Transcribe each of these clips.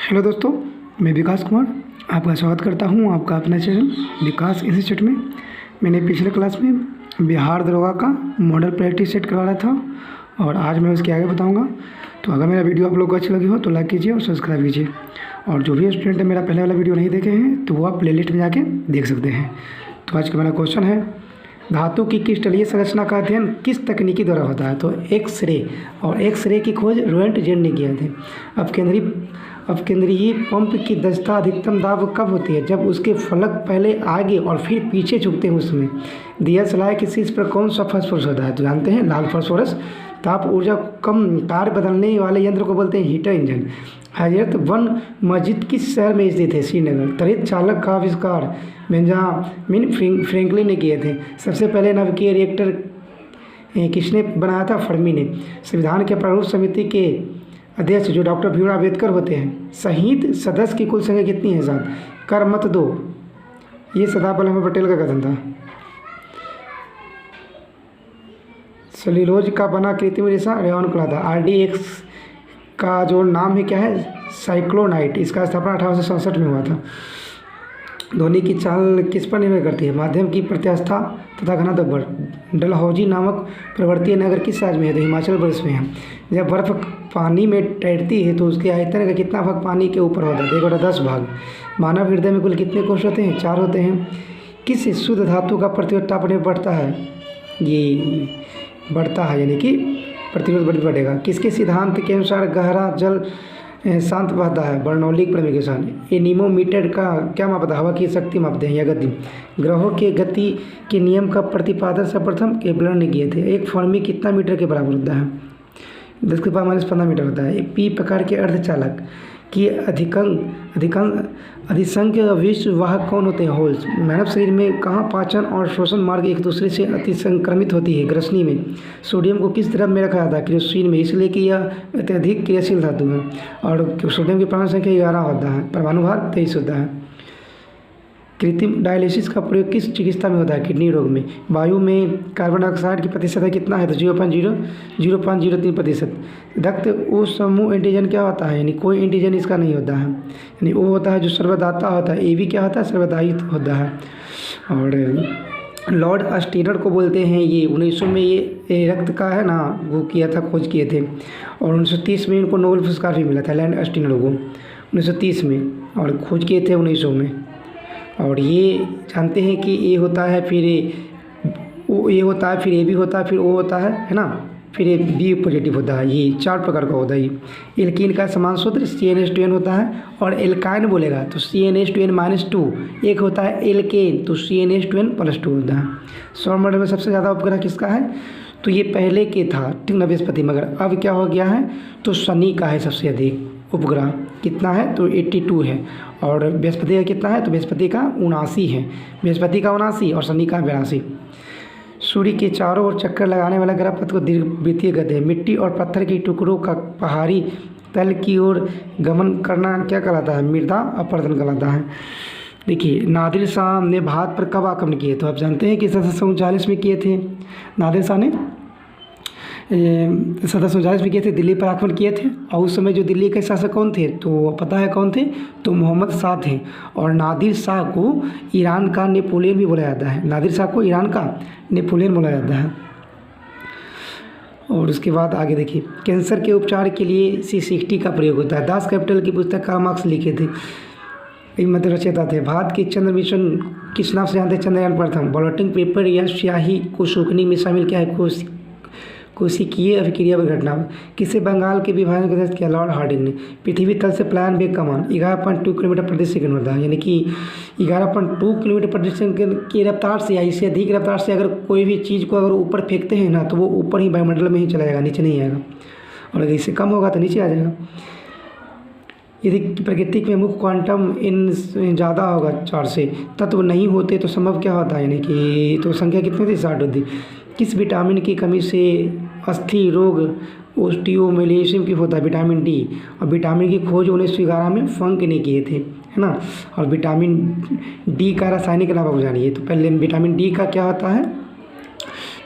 Hello दोस्तों, मैं विकास कुमार आपका स्वागत करता हूं आपका अपना चैनल विकास इंस्टीट्यूट में। मैंने पिछले क्लास में बिहार दरोगा का मॉडल प्रैक्टिस सेट करवाया था और आज मैं उसके आगे बताऊंगा। तो अगर मेरा वीडियो आप लोग को अच्छी लगी हो तो लाइक कीजिए और सब्सक्राइब कीजिए। और जो भी स्टूडेंट मेरा पहले वाला वीडियो नहीं देखे हैं तो वो आप प्लेलिस्ट में जाके देख सकते हैं। तो आज का मेरा क्वेश्चन है, धातु की क्रिस्टलीय संरचना का अध्ययन किस तकनीकी द्वारा होता है? तो एक्सरे, और एक्सरे की खोज रोएंटजेन ने किया थे। अब केंद्रीय पंप की दक्षता अधिकतम दाब कब होती है? जब उसके फलक पहले आगे और फिर पीछे झुकते हैं उसमें। दिया सलाह कि शीर्ष पर कौन सा फास्फोरस होता है? तो जानते हैं लाल फास्फोरस। ताप ऊर्जा कम कार्य बदलने वाले यंत्र को बोलते हैं हीटर इंजन। हजरत वन मस्जिद किस शहर में स्थित है? श्रीनगर। त्वरित चालक का आविष्कार बेंजामिन फ्रैंकलिन ने किए थे। सबसे पहले नाभिकीय रिएक्टर किसने बनाया था? फर्मी ने। संविधान के प्रारूप समिति के अध्यक्ष जो डॉक्टर भीमराव अम्बेडकर होते हैं। संहित सदस्य की कुल संख्या कितनी है? 7। कर मत दो, ये सरदार वल्लभ भाई पटेल का कथन था। सेल्यूलोज का बना कृत्रिम रेशा रेयॉन कहलाता है। RDX का जो नाम है क्या है? साइक्लोनाइट। इसका स्थापना 1867 में हुआ था। ध्वनि की चाल किस पर निर्भर करती है? माध्यम की प्रत्यास्था तथा घनत्व पर। डलहौजी नामक पर्वतीय नगर किस राज्य में है? तो हिमाचल प्रदेश में है। जब बर्फ पानी में तैरती है तो उसके आयतन का कितना भाग पानी के ऊपर होता है? 1/10 भाग। मानव हृदय में कुल कितने कोष होते हैं? 4 होते हैं। किस शुद्ध धातु का प्रतिरोध तापमान बढ़ता है? ये बढ़ता है, यानी कि प्रतिरोध बढ़ेगा। किसके सिद्धांत के अनुसार गहरा जल शांत बहता है? बर्नौली प्रमेय। एनीमोमीटर का क्या मापता है? हवा की शक्ति मापते हैं या गति। ग्रहों के गति के नियम का प्रतिपादन सर्वप्रथम केपलर ने किए थे। एक फर्मी कितना मीटर के बराबर होता है? 10⁻⁻15 मीटर होता है। पी प्रकार के अर्धचालक की अधिसंख्य विषवाहक कौन होते हैं? होल्स। मानव शरीर में कहाँ पाचन और श्वसन मार्ग एक दूसरे से अतिसंक्रमित होती है? ग्रसनी में। सोडियम को किस द्रव में रखा जाता है? केरोसिन में, इसलिए कि यह अत्यधिक क्रियाशील धातु है। और सोडियम की परमाणु संख्या 11 होता है, परमाणु भार 23 होता है। कृत्रिम डायलिसिस का प्रयोग किस चिकित्सा में होता है? किडनी रोग में। वायु में कार्बन डाइऑक्साइड की प्रतिशत कितना है? तो 0.03%। रक्त ओ समूह एंटीजन क्या होता है? यानी कोई एंटीजन इसका नहीं होता है, यानी वो होता है जो सर्वदाता होता है। AB क्या होता है? सर्वदायी होता है। और लॉर्ड अस्टीनर को बोलते हैं, ये 1900 में ये रक्त का है ना वो किया था, खोज किए थे। और 1930 में इनको नोबेल पुरस्कार भी मिला था लॉर्ड अस्टीनर को, 1930 में, और खोज किए थे 1900 में। और ये जानते हैं कि ये होता है, फिर ये होता है, फिर AB होता है, फिर O होता है ना, फिर ये B पॉजिटिव होता है। ये 4 प्रकार का होता है। ये एल्कीन का समान सूत्र CnH2n होता है। और एल्काइन बोलेगा तो CnH2n-2। एक होता है एल्केन तो CnH2n+2 होता है। सौरमंडल में सबसे ज़्यादा उपग्रह किसका है? तो ये पहले के था, ठीक ना, बृहस्पति, मगर अब क्या हो गया है? तो शनि का है सबसे अधिक उपग्रह। कितना है? तो 82 है। और बृहस्पति का कितना है? तो बृहस्पति का 79 है। बृहस्पति का 79 और शनि का 82। सूर्य के चारों ओर चक्कर लगाने वाला ग्रह पथ को दीर्घवृत्तीय कहते हैं। मिट्टी और पत्थर के टुकड़ों का पहाड़ी तल की ओर गमन करना क्या कहलाता है? मृदा अपरदन कहलाता है। देखिए, नादिर शाह ने भारत पर कब आक्रमण किए? तो आप जानते हैं कि 1739 में किए थे। नादिर शाह ने 1739 में किए थे, दिल्ली पर आक्रमण किए थे। और उस समय जो दिल्ली के शासक कौन थे? तो पता है कौन थे? तो मोहम्मद शाह थे। और नादिर शाह को ईरान का नेपोलियन भी बोला जाता है। नादिर शाह को ईरान का नेपोलियन बोला जाता है। और उसके बाद आगे देखिए, कैंसर के उपचार के लिए C60 का प्रयोग होता है। दास कैपिटल की पुस्तक कार्ल मार्क्स लिखे थे, मध्य रचयिता थे। भारत के चंद्र मिशन किस नाम से जानते हैं? चंद्रयान प्रथम। ब्लॉटिंग पेपर या स्याही को सूखने में शामिल क्या है? कोशिकीय अभिक्रिया घटना। किसे बंगाल के विभाजन का तहत किया? लॉर्ड हार्डिंग ने। पृथ्वी तल से पलायन वेग का मान 11.2 किलोमीटर प्रति सेकंड होता है, यानी कि 11.2 किलोमीटर प्रति सेकंड की रफ्तार से या इससे अधिक रफ्तार से अगर कोई भी चीज़ को अगर ऊपर फेंकते हैं ना तो वो ऊपर ही वायुमंडल में ही चला जाएगा, नीचे नहीं आएगा। और अगर इससे कम होगा तो नीचे आ जाएगा। यदि प्रकृति में मुख्य क्वांटम इन ज़्यादा होगा 4 से, तत्व नहीं होते तो संभव क्या होता है? यानी कि तो संख्या कितनी थी? 60 होती। किस विटामिन की कमी से अस्थि रोग ओस्टियोमेलेसिस की होता है? Vitamin D। और विटामिन की खोज 1911 में फंक ने किए थे, है ना। और विटामिन D का रासायनिक नाम आप जानिए। तो पहले विटामिन D का क्या होता है?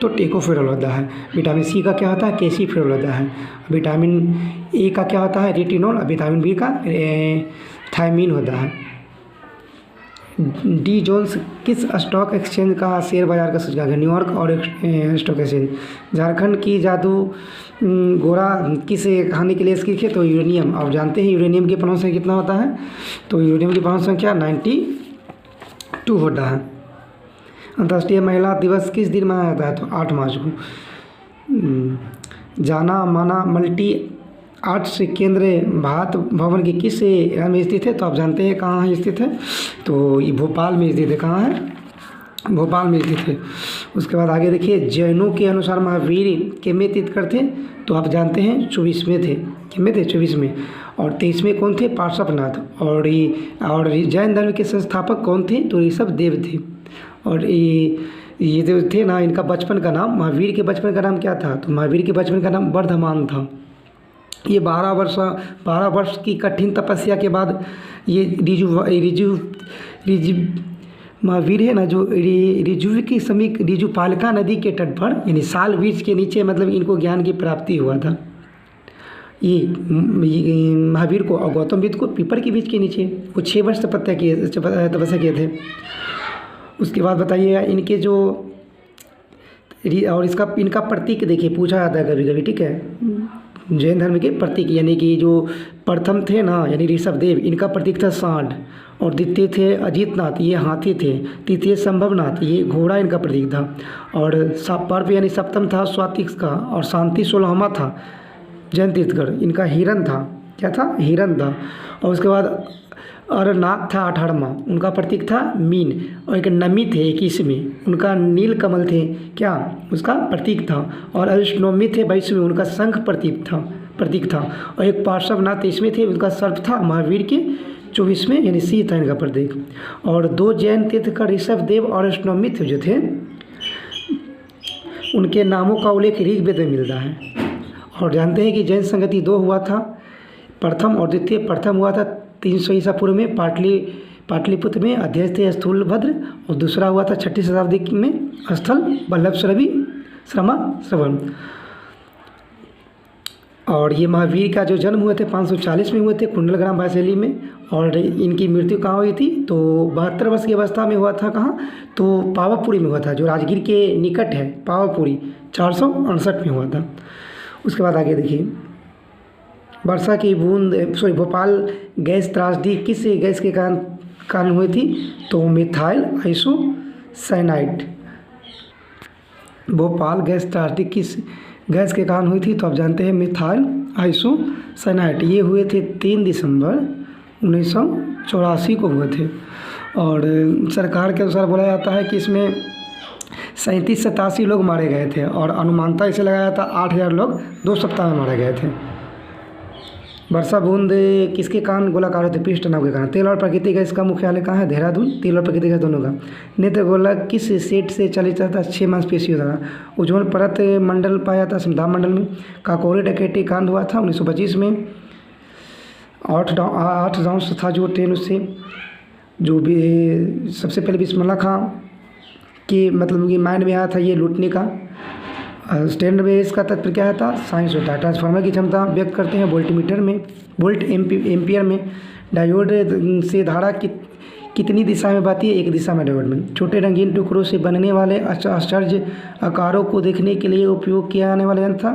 तो टेकोफेरॉल होता है। विटामिन C का क्या होता है? कैल्सिफेरॉल होता है। विटामिन ए का क्या होता है रेटिनॉल, और विटामिन बी का थायमीन होता है। डी जोन्स किस स्टॉक एक्सचेंज का शेयर बाजार का सूचकांक है? न्यूयॉर्क और स्टॉक एक्सचेंज। झारखंड की जादू गोरा किस खाने के लिए इसकी है? तो यूरेनियम। आप जानते हैं यूरेनियम की परमाणु संख्या कितना होता है? तो यूरेनियम की परमाणु संख्या 92 होता है। अंतर्राष्ट्रीय महिला दिवस किस दिन मनाया जाता है? तो 8 मार्च को। जाना माना मल्टी आर्ट्स केंद्र भारत भवन की किस राज्य में स्थित है? तो आप जानते हैं कहाँ है स्थित है? तो ये भोपाल में स्थित है। कहाँ है? भोपाल में स्थित है। उसके बाद आगे देखिए, जैनों के अनुसार महावीर के में तीर्थंकर थे? तो आप जानते हैं 24वें थे। कितने थे? 24वें। और 23वें कौन थे? पार्श्वनाथ। और जैन धर्म के संस्थापक कौन थे? तो ऋषभ देव थे। और ये जो थे ना, इनका बचपन का नाम, महावीर के बचपन का नाम क्या था? तो महावीर के बचपन का नाम वर्धमान था। ये 12 वर्ष की कठिन तपस्या के बाद ये रिजु महावीर है ना, जो रिजु के समीप रिजुपालिका नदी के तट पर यानी साल वृक्ष के नीचे मतलब इनको ज्ञान की प्राप्ति हुआ था। ये महावीर को और गौतम बुद्ध को पीपल के बीच के नीचे वो 6 वर्ष तपस्या किए थे। उसके बाद बताइए इनके जो और इनका प्रतीक देखिए, पूछा जाता है कभी कभी, ठीक है। जैन धर्म के प्रतीक यानी कि जो प्रथम थे ना यानी ऋषभ देव, इनका प्रतीक था सांड। और द्वितीय थे अजीतनाथ, ये हाथी थे। तृतीय संभवनाथ, ये घोड़ा इनका प्रतीक था। और पर्व यानी सप्तम था स्वातिक का। और शांति 16वां था जैन तीर्थंकर, इनका हिरण था। क्या था? हिरण था। और उसके बाद अरनाथ था 18वां, उनका प्रतीक था मीन। और एक नमी थे 21वें, उनका नील कमल थे, क्या उसका प्रतीक था। और अष्टमी थे 22वें, उनका शंख प्रतीक था। और एक पार्श्वनाथ 23वें थे, उनका सर्प था। महावीर के 24वें यानी सी था इनका प्रतीक। और 2 जैन तीर्थंकर ऋषभ देव और अष्टमी थे जो थे, उनके नामों का उल्लेख ऋग्वेद में मिलता है। और जानते हैं कि जैन संगति 2 हुआ था, प्रथम और द्वितीय। प्रथम हुआ था 300 ईसा पूर्व में पाटलिपुत्र में, अध्यक्ष थे स्थूलभद्र। और दूसरा हुआ था 6ठी शताब्दी में, स्थल वल्लभ श्रवण। और ये महावीर का जो जन्म हुए थे 540 में हुए थे, कुंडलग्राम वैशाली में। और इनकी मृत्यु कहाँ हुई थी? तो 72 वर्ष की अवस्था में हुआ था। कहाँ? तो पावापुरी में हुआ था, जो राजगीर के निकट है पावापुरी, 468 में हुआ था। उसके बाद आगे देखिए, वर्षा की बूंद भोपाल गैस त्रासदी किस गैस के कारण हुई थी? तो मिथाइल आइसोसाइनाइड। भोपाल गैस त्रासदी किस गैस के कारण हुई थी? तो आप जानते हैं मिथाइल आइसोसाइनाइड। ये हुए थे 3 दिसंबर 1984 को हुए थे। और सरकार के अनुसार बोला जाता है कि इसमें 37-87 लोग मारे गए थे। और अनुमानता इसे लगाया था 8000 लोग 2 सप्ताह में मारे गए थे। वर्षा बूंद किसके कारण गोलाकार होते? पिस्टन नाव के कारण। तेल और प्राकृतिक गैस का मुख्यालय कहाँ है? देहरादून। तेल और प्राकृतिक गैस दोनों का। नेत्र गोला किस सेट से चलित था? 6 मांसपेशियों द्वारा। उज्ज्वल परत मंडल पाया था समुद्र मंडल में। काकोरी डकैती कांड हुआ था 1925 में। 8 राउंड था जो ट्रेन उससे, जो भी सबसे पहले बिस्मिल्लाह खां के मतलब कि माइंड में आया था ये लूटने का। स्टैंड में इसका तत्व क्या था? साइंस होता है। ट्रांसफार्मर की क्षमता व्यक्त करते हैं वोल्टमीटर में, वोल्ट एम्पियर में। डायोड से धारा कितनी दिशा में बहती है? एक दिशा में डायोड में। छोटे रंगीन टुकड़ों से बनने वाले आश्चर्य आकारों को देखने के लिए उपयोग किया जाने वाला यंत्र था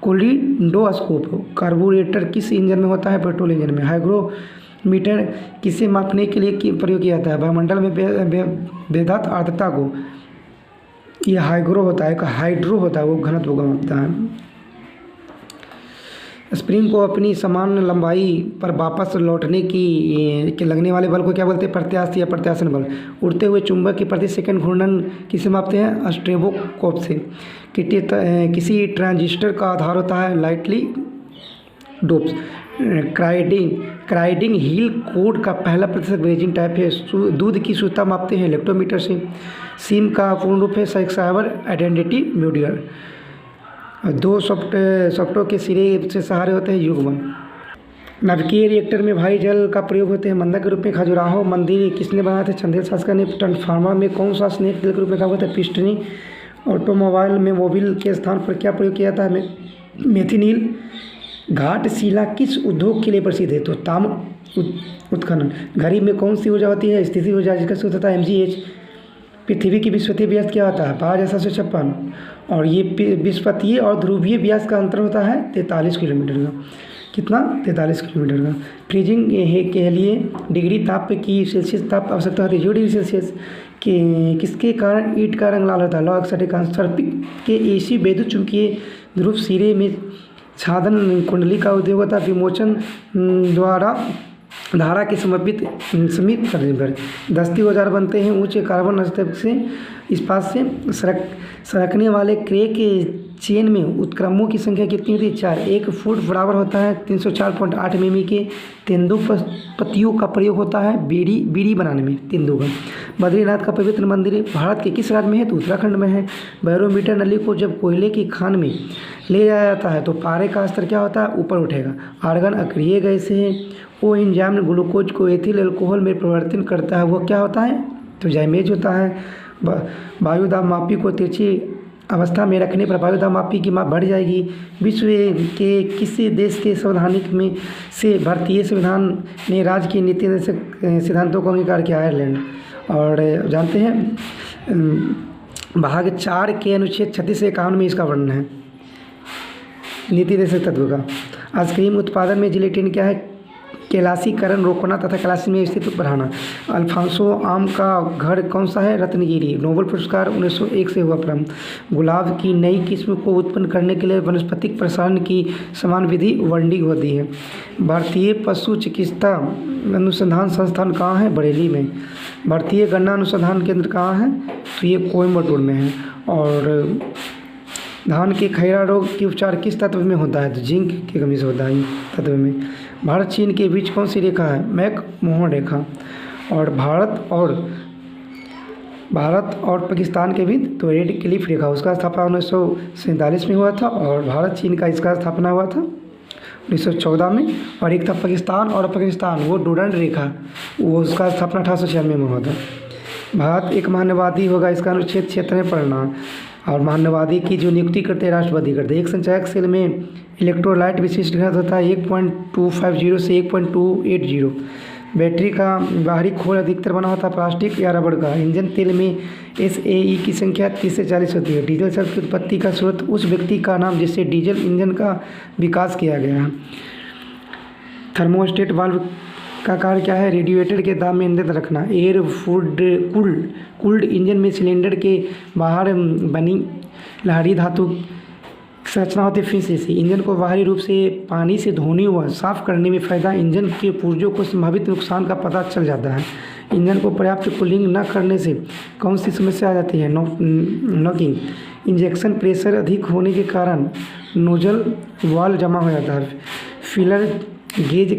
कोलिडोस्कोप। कार्बोरेटर किस इंजन में होता है? पेट्रोल इंजन में। हाइग्रोमीटर किसे मापने के लिए प्रयोग किया जाता है? वायुमंडल में बेधात आर्द्रता को। ये हाइड्रो होता है, हाइड्रो होता है, वो घनत्व को मापता है। स्प्रिंग को अपनी समान लंबाई पर वापस लौटने के लगने वाले बल को क्या बोलते हैं? प्रत्यास्थ या प्रत्यासन बल। उड़ते हुए चुंबक की प्रति सेकंड घूर्णन किसे मापते हैं? स्ट्रेबोस्कोप से। किसी ट्रांजिस्टर का आधार होता है लाइटली डोप्स। क्राइडिंग हील कोड का पहला प्रतिशत ब्रेजिंग टाइप है। दूध की शुद्धता मापते हैं इलेक्ट्रोमीटर से। सिम का पूर्ण रूप है साइबर आइडेंटिटी मॉड्यूल। 2 सॉफ्टवेयर के सिरे से सहारे होते हैं युग्मन। नाभिकीय रिएक्टर में भारी जल का प्रयोग होते हैं मंदक के रूप में। खजुराहो मंदिर किसने बनाया था? चंदेल शासक ने। ट्रांसफार्मर में कौन सा स्नेक तेल के रूप में काम होता है? पिस्टनी। ऑटोमोबाइल में मोबिल के स्थान पर क्या प्रयोग किया जाता है? मेथिनील। घाटशिला किस उद्योग के लिए प्रसिद्ध है? तो ताम उत्खनन। घड़ी में कौन सी ऊर्जा होती है? स्थिति ऊर्जा, जिसका सूत्र होता है mgh। पृथ्वी की विषुवतीय व्यास क्या होता है? 5756। और ये विषुवतीय और ध्रुवीय व्यास का अंतर होता है 43 किलोमीटर का। कितना? 43 किलोमीटर का। फ्रीजिंग के लिए डिग्री ताप की सेल्सियस ताप आवश्यकता होती है 0 डिग्री सेल्सियस। कि किसके कारण ईंट का रंग लाल होता है? लॉ एक्सटिक सर्पिक के एसी विद्युत चुंबकीय ध्रुव सिरे में छादन कुंडली का उद्योग होता है विमोचन द्वारा धारा के समीप करने पर। दस्ती औजार बनते हैं ऊंचे कार्बन स्तर से इस्पात से सरकने वाले क्रे के चेन में उत्क्रमों की संख्या कितनी होती है? 4। 1 फुट बराबर होता है 304.8 मिमी के तेंदु पत्तियों का प्रयोग होता है बीड़ी बनाने में तेंदु का। बद्रीनाथ का पवित्र मंदिर भारत के किस राज्य में है? तो उत्तराखंड में है। बैरोमीटर नली को जब कोयले की खान में ले जाया जाता है तो पारे का स्तर क्या होता है? ऊपर उठेगा। आर्गन अक्रिय गैस है। वो एंजाइम ग्लूकोज को एथिल अल्कोहल में परिवर्तन करता है, वो क्या होता है? तो जाइमेज होता है। वायु दाब मापी को तिरछी अवस्था में रखने पर वायु दाब मापी की माप बढ़ जाएगी। विश्व के किसी देश के संवैधानिक में से भारतीय संविधान ने राज्य की नीति सिद्धांतों को अंगीकार किया? आयरलैंड। और जानते हैं भाग 4 के अनुच्छेद 36 से 51 में इसका वर्णन है नीति निर्देशक तत्व का। आइसक्रीम उत्पादन में जिलेटिन क्या है? कैलाशीकरण रोकना तथा कैलाशी में स्थित बढ़ाना। अल्फांसो आम का घर कौन सा है? रत्नगिरी। नोबेल पुरस्कार 1901 से हुआ प्रारंभ। गुलाब की नई किस्म को उत्पन्न करने के लिए वनस्पतिक प्रसारण की समान विधि वर्णिक होती है। भारतीय पशु चिकित्सा अनुसंधान संस्थान कहाँ है? बरेली में। भारतीय गन्ना अनुसंधान केंद्र कहाँ है? तो ये कोयम्बटूर में है। और धान के खैरा रोग के उपचार किस तत्व में होता है? तो जिंक की कमी से होता है तत्व में। भारत चीन के बीच कौन सी रेखा है? मैक-मोहन रेखा। और भारत और पाकिस्तान के बीच तो रेड क्लिफ रेखा, उसका स्थापना 1947 में हुआ था। और भारत चीन का इसका स्थापना हुआ था 1914 में। और एक था पाकिस्तान और अफगानिस्तान, वो डूरंड रेखा, वो उसका स्थापना 1896 में हुआ था। भारत एक महान्यवादी होगा, इसका अनुच्छेद 76 में पढ़ना। और महान्यवादी की जो नियुक्ति करते हैं राष्ट्रपति करते हैं। एक संचायक सेल में इलेक्ट्रोलाइट विशिष्ट घनत्व होता है 1.250 से 1.280। बैटरी का बाहरी खोल अधिकतर बना होता है प्लास्टिक या रबड़ का। इंजन तेल में SAE की संख्या 30 से 40 होती है। डीजल शब्द की उत्पत्ति का स्रोत उस व्यक्ति का नाम जिससे डीजल इंजन का विकास किया गया है। थर्मोस्टेट वाल्व का कार्य क्या है? रेडिएटर के दाब में ईंधन रखना। एयर कूल्ड इंजन में सिलेंडर के बाहर बनी लहरी धातु संरचना होती है फिंस जैसी। इंजन को बाहरी रूप से पानी से धोने व साफ करने में फ़ायदा। इंजन के पुर्जों को संभावित नुकसान का पता चल जाता है। इंजन को पर्याप्त कूलिंग न करने से कौन सी समस्या आ जाती है? नॉकिंग। इंजेक्शन प्रेशर अधिक होने के कारण नोजल वाल्व जमा हो जाता है। फिलर गेज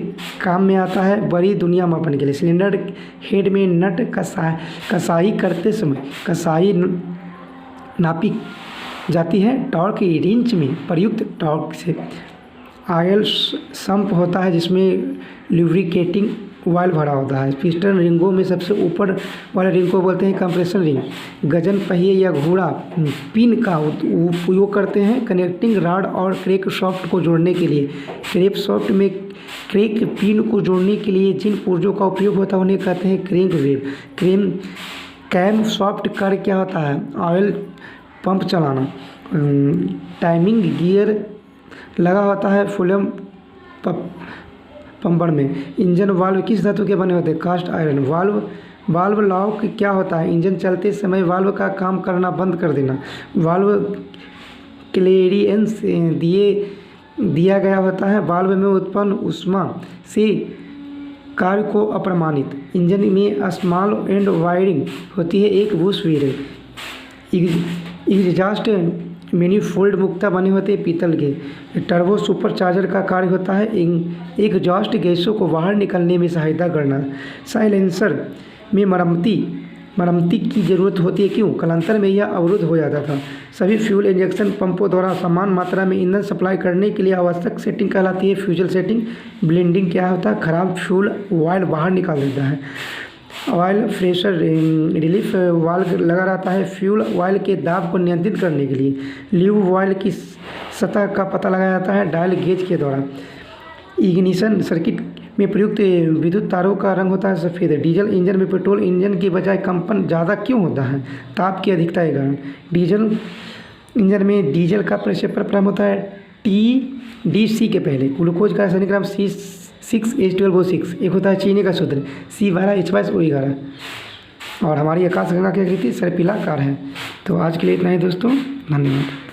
काम में आता है बड़ी दुनिया मापन के लिए। सिलेंडर हेड में नट कसाई करते समय कसाई नापी जाती है टॉर्क रिंच में प्रयुक्त टॉर्क से। ऑयल सम्प होता है जिसमें लुब्रिकेटिंग ऑयल भरा होता है। पिस्टन रिंगों में सबसे ऊपर वाले रिंग को बोलते हैं कंप्रेशन रिंग। गजन पहिए या घोड़ा पिन का उपयोग करते हैं कनेक्टिंग रॉड और क्रैंक शाफ्ट को जोड़ने के लिए। क्रैंक शाफ्ट में क्रैंक पिन को जोड़ने के लिए जिन पुर्जों का उपयोग होता है उन्हें कहते हैं क्रैंक वेव। कैम शाफ्ट कार्य क्या होता है? ऑयल पंप चलाना। टाइमिंग गियर लगा होता है फ्यूल पंपर में। इंजन वाल्व किस धातु के बने होते हैं? Cast iron. वाल्व लॉक क्या होता है? इंजन चलते समय वाल्व का काम करना बंद कर देना। वाल्व क्लियरेंस दिया गया होता है। वाल्व में उत्पन्न ऊष्मा से कार्य को अप्रमाणित। इंजन में स्मॉल एंड वायरिंग होती है एक बुश व्हील। एग्जॉस्ट मैनिफोल्ड मुक्ता बने होते हैं पीतल के। टर्बो सुपरचार्जर का कार्य होता है एग्जॉस्ट गैसों को बाहर निकलने में सहायता करना। साइलेंसर में मरम्मती की ज़रूरत होती है, क्यों? कालांतर में यह अवरुद्ध हो जाता था। सभी फ्यूल इंजेक्शन पंपों द्वारा समान मात्रा में ईंधन सप्लाई करने के लिए आवश्यक सेटिंग कहलाती है फ्यूजल सेटिंग। ब्लेंडिंग क्या होता है? खराब फ्यूल ऑयल बाहर निकाल देता है। ऑयल प्रेशर रिलीफ वाल्व लगा रहता है फ्यूल ऑयल के दाब को नियंत्रित करने के लिए। ल्यूब ऑयल की सतह का पता लगाया जाता है डायल गेज के द्वारा। इग्निशन सर्किट में प्रयुक्त विद्युत तारों का रंग होता है सफ़ेद। डीजल इंजन में पेट्रोल इंजन की बजाय कंपन ज़्यादा क्यों होता है? ताप की अधिकता के कारण। डीजल इंजन में डीजल का क्रम होता है TDC के पहले। ग्लूकोज का रासायनिक नाम C6H12O6। एक होता है चीनी का सूत्र C12H22O11। और हमारी आकाशगंगा की आकृति सर्पिलाकार है। तो आज के लिए इतना ही दोस्तों, धन्यवाद।